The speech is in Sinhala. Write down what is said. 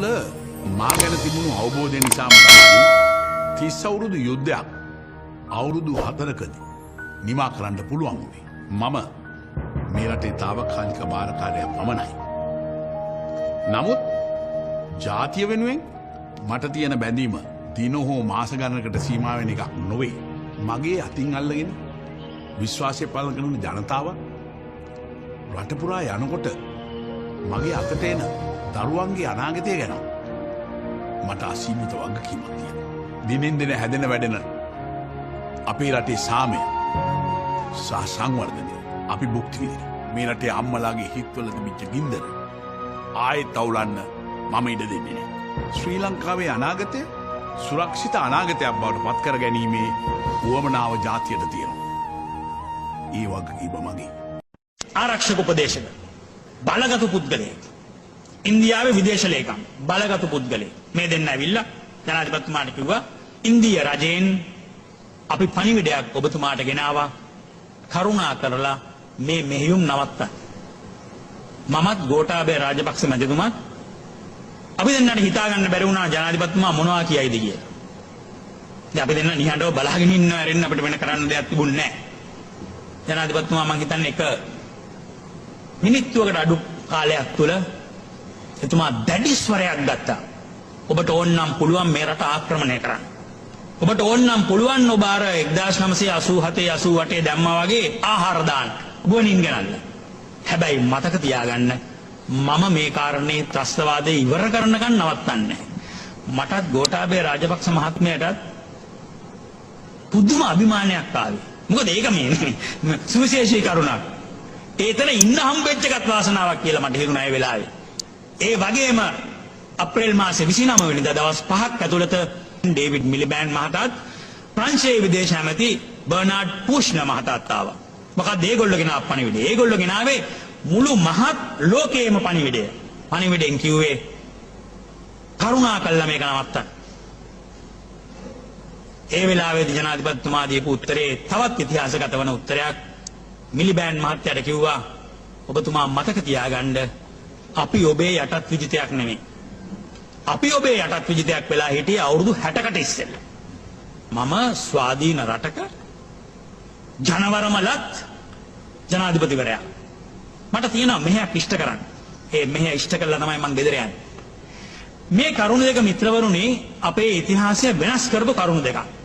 තුල මා ගැන තිබුණු අවබෝධය නිසාම තමයි 30 අවුරුදු යුද්ධයක් අවුරුදු 4කදී නිමා කරන්න පුළුවන් වුණේ. මම මේ රටේ తాවකාලික බාරකාරයා පමණයි. නමුත් ජාතිය වෙනුවෙන් මට තියෙන බැඳීම දින හෝ මාස ගණනකට සීමා වෙන එකක් නොවේ. මගේ අතින් අල්ලගෙන විශ්වාසය පළ කරන ජනතාව රට පුරා යනකොට මගේ අතට එන දරුවන්ගේ අනාගතය ගැන මට අසීමිත වගකීමක් තියෙනවා. දිනෙන් දින හැදෙන වැඩෙන අපේ රටේ සාමය සහ සංවර්ධනය අපි භුක්ති විඳින. මේ රටේ අම්මලාගේ හිත්වල තිබිච්ච ගින්දර ආයෙත් අවුලන්න මම ඉඩ දෙන්නේ නැහැ. ශ්‍රී ලංකාවේ අනාගතය සුරක්ෂිත අනාගතයක් බවට පත් කර ගැනීමේ උවමනාව ජාතියට තියෙනවා. ඒ වගකීම මගේ. ආරක්ෂක උපදේශක බලගත් පුද්ගලයෙක් ඉන්දියාවේ විදේශ ලේකම් බලගත් පුද්ගලයෙක් මේ දෙන්න ඇවිල්ලා ජනාධිපතිතුමාට කිව්වා ඉන්දියා රජයෙන් අපි පණිවිඩයක් ඔබතුමාට ගෙනාවා කරුණා කරලා මේ මෙහෙයුම් නවත්තන්න. මමත් ගෝඨාභය රාජපක්ෂ මැතිතුමත් අපි දෙන්නට හිතා ගන්න බැරි වුණා ජනාධිපතිතුමා මොනවා කියයිද කියලා. ඉතින් අපි දෙන්න නිහඬව බලාගෙන ඉන්න ඇරෙන්න අපිට වෙන කරන්න දෙයක් තිබුණේ නැහැ. ජනාධිපතිතුමා මම හිතන්නේ එක මිනිත්තුවකට අඩු කාලයක් තුළ එතුමා දැඩි ස්වරයක් ගත්තා. ඔබට ඕනනම් පුළුවන් මේ රට ආක්‍රමණය කරන්න. ඔබට ඕනනම් පුළුවන් ඔබ අර 1987 88 දැම්මා වගේ ආහාර දාන්න. ගුවනින් ගනන්න. හැබැයි මතක තියාගන්න මම මේ කාරණේ ත්‍රස්තවාදය ඉවර කරනකන් නවත්තන්නේ. මටත් ගෝඨාභය රාජපක්ෂ මහත්මයාටත් පුදුම අභිමානයක් ආවේ. මොකද ඒක මේ සුවිශේෂී කරුණක්. ඒතන ඉන්න හම්බෙච්ච එකත් වාසනාවක් කියලා මට හිතුණා ඒ වෙලාවේ. ඒ වගේම අප්‍රේල් මාසේ 29 වෙනිදා දවස් 5ක් ඇතුළත ඩේවිඩ් මිලිබෑන්ඩ් මහතාත් ප්‍රංශයේ විදේශ ඇමති බර්නාඩ් පූෂ්නර් මහතාත් ආවා. මොකද ඒගොල්ලෝ ගෙනාව පණිවිඩය. ඒගොල්ලෝ ගෙනාවේ මුළු මහත් ලෝකයේම පණිවිඩය. පණිවිඩෙන් කිව්වේ කරුණා කළා මේක නවත්තන්න. ඒ වෙලාවේදී ජනාධිපතිතුමා දීපු උත්තරේ තවත් ඉතිහාසගත වන උත්තරයක්. මිලිබෑන්ඩ් මහත්තයාට කිව්වා ඔබතුමා මතක තියාගන්න අපි ඔබේ යටත් විජිතයක් නෙමෙයි. අපි ඔබේ යටත් විජිතයක් වෙලා හිටියේ අවුරුදු 60කට ඉස්සෙල්ලා. මම ස්වාධීන රටක ජනවරමලත් ජනාධිපතිවරයා. මට තියෙනවා මෙහෙයක් ඉෂ්ට කරන්න. ඒ මෙහෙය ඉෂ්ට කළා තමයි මම ගෙදර යන්නේ. මේ කරුණු දෙක මිත්‍රවරුනි අපේ ඉතිහාසය වෙනස් කරපු කරුණු දෙකක්.